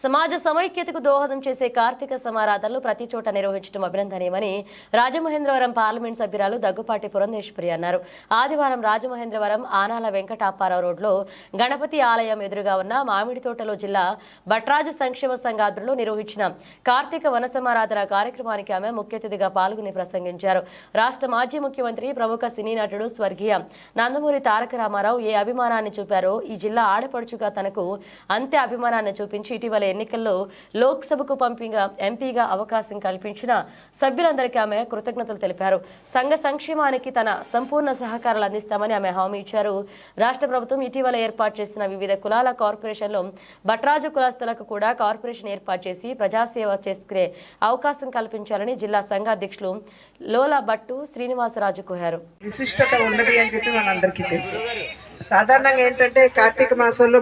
సమాజ సమైక్యతకు దోహదం చేసే కార్తీక సమారాధనలు ప్రతి చోట నిర్వహించడం అభినందనీయమని రాజమహేంద్రవరం పార్లమెంట్ సభ్యురాలు దగ్గుపాటి పురంధేశ్వరి అన్నారు. ఆదివారం రాజమహేంద్రవరం ఆనాల వెంకటాపారావు రోడ్లో గణపతి ఆలయం ఎదురుగా ఉన్న మామిడి తోటలో జిల్లా భట్రాజు సంక్షేమ సంఘ ఆధ్వర్యంలో నిర్వహించిన కార్తీక వన సమారాధన కార్యక్రమానికి ఆమె ముఖ్య అతిథిగా పాల్గొని ప్రసంగించారు. రాష్ట్ర మాజీ ముఖ్యమంత్రి ప్రముఖ సినీ నటుడు స్వర్గీయ నందమూరి తారక రామారావు ఏ అభిమానాన్ని చూపారో ఈ జిల్లా ఆడపడుచుగా తనకు అంతే అభిమానాన్ని చూపించి ఇటీవల ఎన్నికల్లో లోక్సభకు ఎంపీగా అవకాశం కల్పించిన సభ్యులందరికీ ఆమె కృతజ్ఞతలు తెలిపారు. సంఘ సంక్షేమానికి తన సంపూర్ణ సహకారాలు అందిస్తామని ఆమె హామీ ఇచ్చారు. రాష్ట్ర ప్రభుత్వం ఇటీవల ఏర్పాటు చేసిన వివిధ కులాల కార్పొరేషన్లో భట్రాజు కులస్తులకు కూడా కార్పొరేషన్ ఏర్పాటు చేసి ప్రజాసేవ చేసుకునే అవకాశం కల్పించాలని జిల్లా సంఘ అధ్యక్షులు లోలా భట్టు శ్రీనివాసరాజు కోరారు. విశిష్టత ఉన్నది అని చెప్పి మనందరికీ తెలుసు. సాధారణంగా ఏంటంటే కార్తీక మాసంలో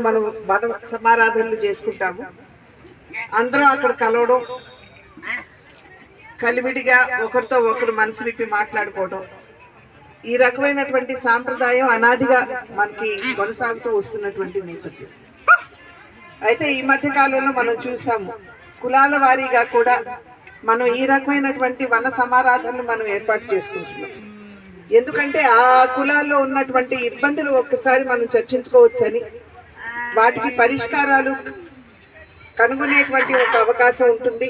మనం సమారాధనలు చేసుకుంటాము. అందరం అక్కడ కలవడం, కలివిడిగా ఒకరితో ఒకరు మనసు విప్పి మాట్లాడుకోవడం, ఈ రకమైనటువంటి సాంప్రదాయం అనాదిగా మనకి కొనసాగుతూ వస్తున్నటువంటి నేపథ్యం. అయితే ఈ మధ్య కాలంలో మనం చూసాము, కులాల వారీగా కూడా మనం ఈ రకమైనటువంటి వన సమారాధనలు మనం ఏర్పాటు చేసుకుంటున్నాం. ఎందుకంటే ఆ కులాల్లో ఉన్నటువంటి ఇబ్బందులు ఒక్కసారి మనం చర్చించుకోవచ్చని, వాటికి పరిష్కారాలు కనుగొనేటువంటి ఒక అవకాశం ఉంటుంది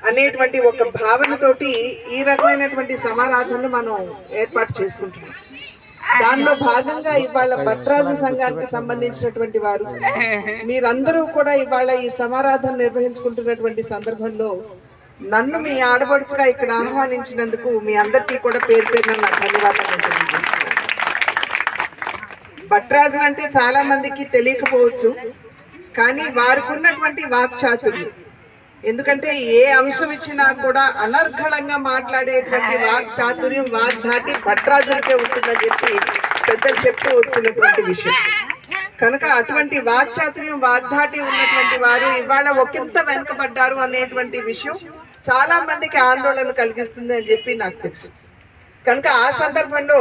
అనేటువంటి ఒక భావనతోటి ఈ రకమైనటువంటి సమారాధనలు మనం ఏర్పాటు చేసుకుంటున్నాం. దానిలో భాగంగా ఇవాళ భట్రాజు సంఘానికి సంబంధించినటువంటి వారు మీరందరూ కూడా ఇవాళ ఈ సమారాధన నిర్వహించుకుంటున్నటువంటి సందర్భంలో నన్ను మీ ఆడపడుచుగా ఇక్కడ ఆహ్వానించినందుకు మీ అందరికీ కూడా పేరు పేరున నా ధన్యవాదాలు తెలియజేస్తున్నాను. భట్రాజు అంటే చాలా మందికి తెలియకపోవచ్చు, కానీ వారికి ఉన్నటువంటి వాక్చాతుర్యం, ఎందుకంటే ఏ అంశం ఇచ్చినా కూడా అనర్ఘళంగా మాట్లాడేటువంటి వాక్చాతుర్యం, వాగ్ధాటి భట్రాజులకే ఉంటుందని చెప్పి పెద్దలు చెప్తూ వస్తున్నటువంటి విషయం. కనుక అటువంటి వాక్చాతుర్యం, వాగ్ధాటి ఉన్నటువంటి వారు ఇవాళ ఒకంత వెనుకబడ్డారు అనేటువంటి విషయం చాలా మందికి ఆందోళన కలిగిస్తుంది అని చెప్పి నాకు తెలుసు. కనుక ఆ సందర్భంలో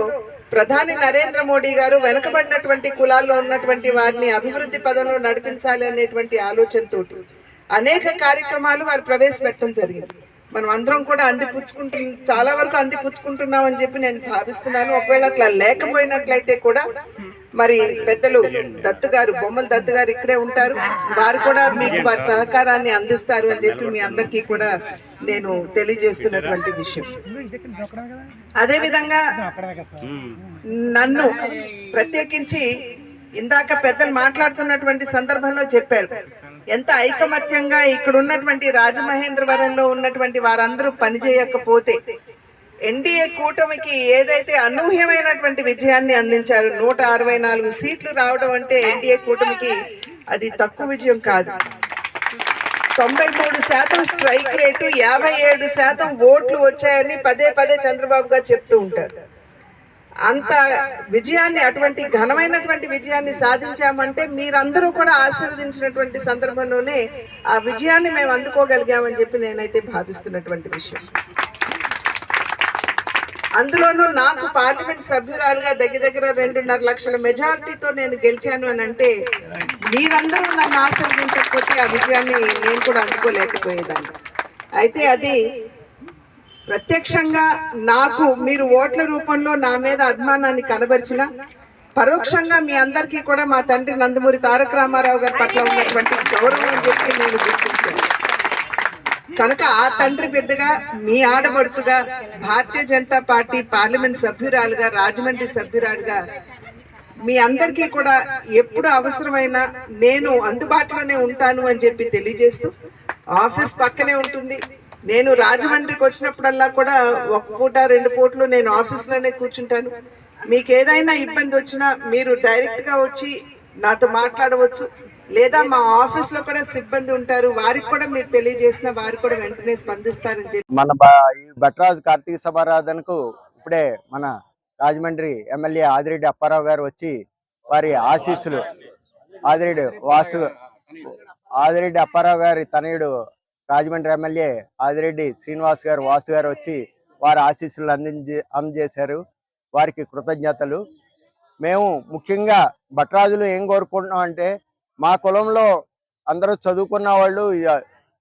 ప్రధాని నరేంద్ర మోడీ గారు వెనుకబడినటువంటి కులాల్లో ఉన్నటువంటి వారిని అభివృద్ధి పదంలో నడిపించాలి అనేటువంటి ఆలోచనతో అనేక కార్యక్రమాలు వారు ప్రవేశపెట్టడం జరిగింది. మనం అందరం కూడా చాలా వరకు అందిపుచ్చుకుంటున్నాం అని చెప్పి నేను భావిస్తున్నాను. ఒకవేళ అట్లా లేకపోయినట్లయితే కూడా మరి పెద్దలు దత్తు గారు, బొమ్మల దత్తు గారు ఇక్కడే ఉంటారు, వారు కూడా మీకు వారి సహకారాన్ని అందిస్తారు అని చెప్పి మీ అందరికీ కూడా నేను తెలియజేస్తున్నటువంటి విషయం. అదే విధంగా నన్ను ప్రత్యేకించి ఇందాక పెద్దలు మాట్లాడుతున్నటువంటి సందర్భంలో చెప్పారు, ఎంత ఐకమత్యంగా ఇక్కడ ఉన్నటువంటి రాజమహేంద్రవరంలో ఉన్నటువంటి వారందరూ పనిచేయకపోతే ఎన్డీఏ కూటమికి ఏదైతే అనూహ్యమైనటువంటి విజయాన్ని అందించారు, 164 సీట్లు రావడం అంటే ఎన్డీఏ కూటమికి అది తక్కువ విజయం కాదు. 93% స్ట్రైక్ రేటు, 57% ఓట్లు వచ్చాయని పదే పదే చంద్రబాబు గారు చెప్తూ ఉంటారు. అంత విజయాన్ని, అటువంటి ఘనమైనటువంటి విజయాన్ని సాధించామంటే మీరందరూ కూడా ఆశీర్వదించినటువంటి సందర్భంలోనే ఆ విజయాన్ని మేము అందుకోగలిగామని చెప్పి నేనైతే భావిస్తున్నటువంటి విషయం. అందులోనూ నాకు పార్లమెంట్ సభ్యురాలుగా దగ్గర 2.5 లక్షల మెజారిటీతో నేను గెలిచాను అని అంటే మీరందరూ నన్ను ఆశీర్వదించకపోతే ఆ విజయాన్ని నేను కూడా అందుకోలేకపోయేదాన్ని. అయితే అది ప్రత్యక్షంగా నాకు మీరు ఓట్ల రూపంలో నా మీద అభిమానాన్ని కనబరిచిన, పరోక్షంగా మీ అందరికీ కూడా మా తండ్రి నందమూరి తారక రామారావు గారి పట్ల ఉన్నటువంటి గౌరవం అని చెప్పి నేను గుర్తించాను. కనుక ఆ తండ్రి బిడ్డగా, మీ ఆడపడుచుగా, భారతీయ జనతా పార్టీ పార్లమెంట్ సభ్యురాలుగా, రాజమండ్రి సభ్యురాలుగా మీ అందరికీ కూడా ఎప్పుడు అవసరమైనా నేను అందుబాటులోనే ఉంటాను అని చెప్పి తెలియజేస్తూ, ఆఫీస్ పక్కనే ఉంటుంది. నేను రాజమండ్రికి వచ్చినప్పుడల్లా కూడా 1 పూట 2 పూటలు నేను ఆఫీస్లోనే కూర్చుంటాను. మీకు ఏదైనా ఇబ్బంది వచ్చినా మీరు డైరెక్ట్గా వచ్చి నాతో మాట్లాడవచ్చు, లేదా మా ఆఫీస్ లో కూడా సిబ్బంది ఉంటారు, వారికి కూడా మీరు తెలియజేసిన వారు కూడా వెంటనే స్పందిస్తారని చెప్పి. మన ఈ భట్రాజు కార్తీక సమారాధనకు ఇప్పుడే మన రాజమండ్రి ఎమ్మెల్యే ఆదిరెడ్డి అప్పారావు గారు వచ్చి వారి ఆశీస్సులు, ఆదిరెడ్డి అప్పారావు గారి తనయుడు రాజమండ్రి ఎమ్మెల్యే ఆదిరెడ్డి శ్రీనివాస్ గారు, వాసు గారు వచ్చి వారి ఆశీస్సులు అందజేశారు. వారికి కృతజ్ఞతలు. మేము ముఖ్యంగా భట్రాజులు ఏం కోరుకుంటున్నాం అంటే, మా కులంలో అందరూ చదువుకున్న వాళ్ళు,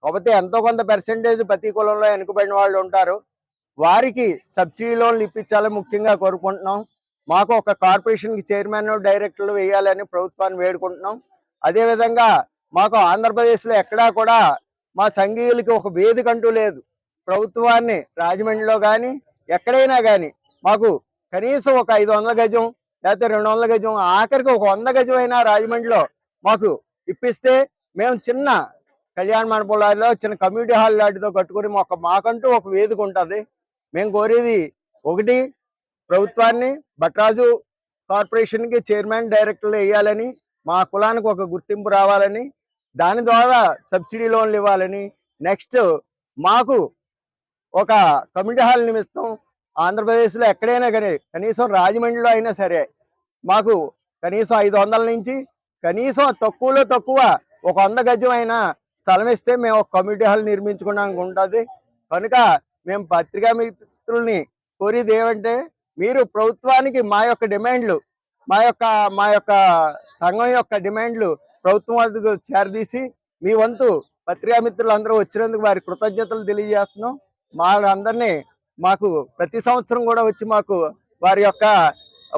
కాకపోతే ఎంతో కొంత పర్సెంటేజ్ ప్రతి కులంలో వెనుకబడిన వాళ్ళు ఉంటారు. వారికి సబ్సిడీ లోన్లు ఇప్పించాలని ముఖ్యంగా కోరుకుంటున్నాం. మాకు ఒక కార్పొరేషన్కి చైర్మన్, డైరెక్టర్లు వేయాలని ప్రభుత్వాన్ని వేడుకుంటున్నాం. అదేవిధంగా మాకు ఆంధ్రప్రదేశ్లో ఎక్కడా కూడా మా సంఘీయులకి ఒక వేదిక అంటూ లేదు. ప్రభుత్వాన్ని రాజమండ్రిలో కానీ ఎక్కడైనా కానీ మాకు కనీసం ఒక 500 గజం లేకపోతే 200 గజం, ఆఖరికి ఒక 100 గజం అయినా రాజమండ్రిలో మాకు ఇప్పిస్తే మేము చిన్న కళ్యాణ మండపంలో చిన్న కమ్యూనిటీ హాల్ లాంటితో కట్టుకుని మాకంటూ ఒక వేదిక ఉంటుంది. మేము కోరేది ఒకటి, ప్రభుత్వాన్ని భట్రాజు కార్పొరేషన్కి చైర్మన్, డైరెక్టర్లు వేయాలని, మా కులానికి ఒక గుర్తింపు రావాలని, దాని ద్వారా సబ్సిడీ లోన్లు ఇవ్వాలని, నెక్స్ట్ మాకు ఒక కమ్యూనిటీ హాల్ నిమిత్తం ఆంధ్రప్రదేశ్లో ఎక్కడైనా కానీ కనీసం రాజమండ్రిలో అయినా సరే మాకు కనీసం 500 నుంచి కనీసం తక్కువలో తక్కువ ఒక 100 గజం అయినా స్థలం ఇస్తే మేము ఒక కమ్యూనిటీ హాల్ నిర్మించుకోవడానికి ఉంటుంది. కనుక మేము పత్రికా మిత్రుల్ని కోరేది ఏమంటే, మీరు ప్రభుత్వానికి మా యొక్క డిమాండ్లు, మా యొక్క సంఘం యొక్క డిమాండ్లు ప్రభుత్వం వద్దకు చేరదీసి మీ వంతు పత్రికా మిత్రులు అందరూ వచ్చినందుకు వారి కృతజ్ఞతలు తెలియజేస్తున్నాం. మా అందరినీ మాకు ప్రతి సంవత్సరం కూడా వచ్చి మాకు వారి యొక్క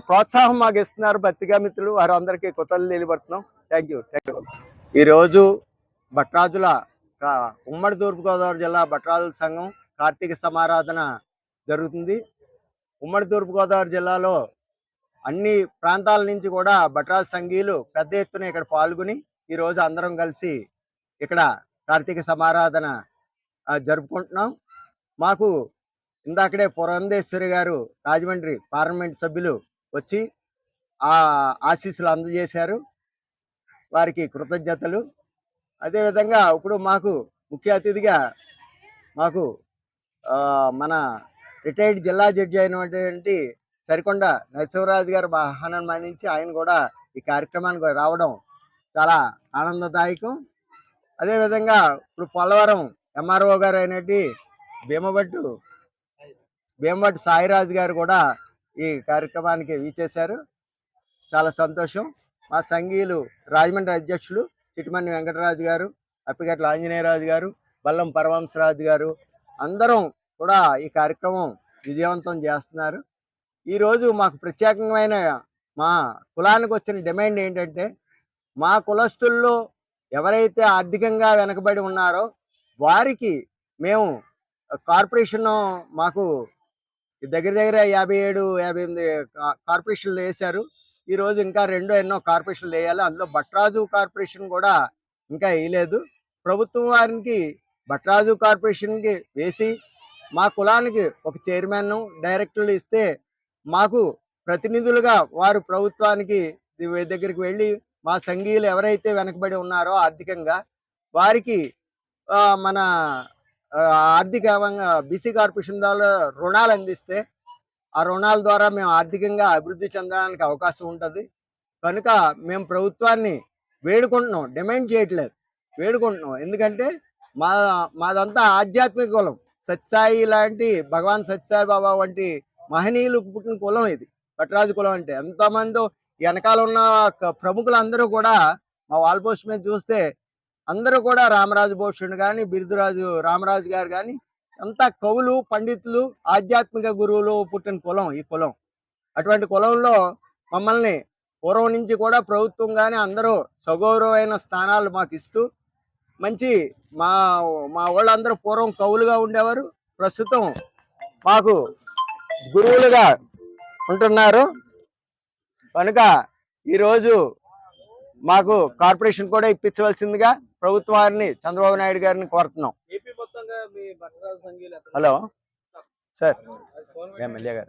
ప్రోత్సాహం మాకు ఇస్తున్నారు పత్రికా మిత్రులు, వారు అందరికీ కృతజ్ఞతలు తెలియపడుతున్నాం. Thank you. ఈరోజు భట్రాజుల ఉమ్మడి తూర్పుగోదావరి జిల్లా భట్రాజుల సంఘం కార్తీక సమారాధన జరుగుతుంది. ఉమ్మడి తూర్పుగోదావరి జిల్లాలో అన్ని ప్రాంతాల నుంచి కూడా భట్రాజు సంఘీయులు పెద్ద ఎత్తున ఇక్కడ పాల్గొని ఈరోజు అందరం కలిసి ఇక్కడ కార్తీక సమారాధన జరుపుకుంటున్నాం. మాకు ఇందాకడే పురంధేశ్వరి గారు రాజమండ్రి పార్లమెంట్ సభ్యులు వచ్చి ఆ ఆశీస్సులు అందజేశారు, వారికి కృతజ్ఞతలు. అదేవిధంగా ఇప్పుడు మాకు ముఖ్య అతిథిగా మాకు మన రిటైర్డ్ జిల్లా జడ్జి అయినటువంటి సరికొండ నరసింహరాజు గారు ఆహ్వానం మన్నించి ఆయన కూడా ఈ కార్యక్రమానికి రావడం చాలా ఆనందదాయకం. అదేవిధంగా ఇప్పుడు పోలవరం ఎంఆర్ఓ గారు అయినట్టు భీమవట్టు సాయిరాజు గారు కూడా ఈ కార్యక్రమానికి వీచేశారు. చాలా సంతోషం. మా సంఘీయులు రాజమండ్రి అధ్యక్షులు చిటిమన్ని వెంకటరాజు గారు, అప్పిగట్ల ఆంజనేయరాజు గారు, బల్లం పరవంశరాజు గారు అందరం కూడా ఈ కార్యక్రమం విజయవంతం చేస్తున్నారు. ఈరోజు మాకు ప్రత్యేకమైన మా కులానికి వచ్చిన డిమాండ్ ఏంటంటే, మా కులస్తుల్లో ఎవరైతే ఆర్థికంగా వెనకబడి ఉన్నారో వారికి మేము కార్పొరేషన్ మాకు దగ్గర 57-58 కార్పొరేషన్లు వేశారు. ఈరోజు ఇంకా ఎన్నో కార్పొరేషన్లు వేయాలి. అందులో భట్రాజు కార్పొరేషన్ కూడా ఇంకా వేయలేదు. ప్రభుత్వం వారికి భట్రాజు కార్పొరేషన్కి వేసి మా కులానికి ఒక చైర్మన్, డైరెక్టర్లు ఇస్తే మాకు ప్రతినిధులుగా వారు ప్రభుత్వానికి దగ్గరికి వెళ్ళి మా సంఘీయులు ఎవరైతే వెనకబడి ఉన్నారో ఆర్థికంగా వారికి మన ఆర్థికంగా బీసీ కార్పొరేషన్ ద్వారా రుణాలు అందిస్తే ఆ రుణాల ద్వారా మేము ఆర్థికంగా అభివృద్ధి చెందడానికి అవకాశం ఉంటుంది. కనుక మేము ప్రభుత్వాన్ని వేడుకుంటున్నాం, డిమాండ్ చేయట్లేదు, వేడుకుంటున్నాం. ఎందుకంటే మాదంతా ఆధ్యాత్మిక కులం. సత్యసాయి లాంటి భగవాన్ సత్యసాయి బాబా వంటి మహనీయులు పుట్టిన కులం ఇది భట్రాజు కులం. అంటే ఎంతమంది వెనకాల ఉన్న ప్రముఖులందరూ కూడా మా వాల్ పోస్ట్ మీద చూస్తే అందరూ కూడా రామరాజు భూషణ్ కానీ, బిరుదురాజు రామరాజు గారు కానీ అంతా కవులు, పండితులు, ఆధ్యాత్మిక గురువులు పుట్టిన కులం ఈ కులం. అటువంటి కులంలో మమ్మల్ని పూర్వం నుంచి కూడా ప్రభుత్వం కానీ అందరూ సగౌరవమైన స్థానాలు మాకు ఇస్తూ మంచి మా వాళ్ళందరూ పూర్వం కవులుగా ఉండేవారు, ప్రస్తుతం మాకు గురువులుగా ఉంటున్నారు. కనుక ఈరోజు మాకు కార్పొరేషన్ కూడా ఇప్పించవలసిందిగా ప్రభుత్వాన్ని చంద్రబాబు నాయుడు గారిని కోరుతున్నాం. హలో సార్, ఎమ్మెల్యే గారు.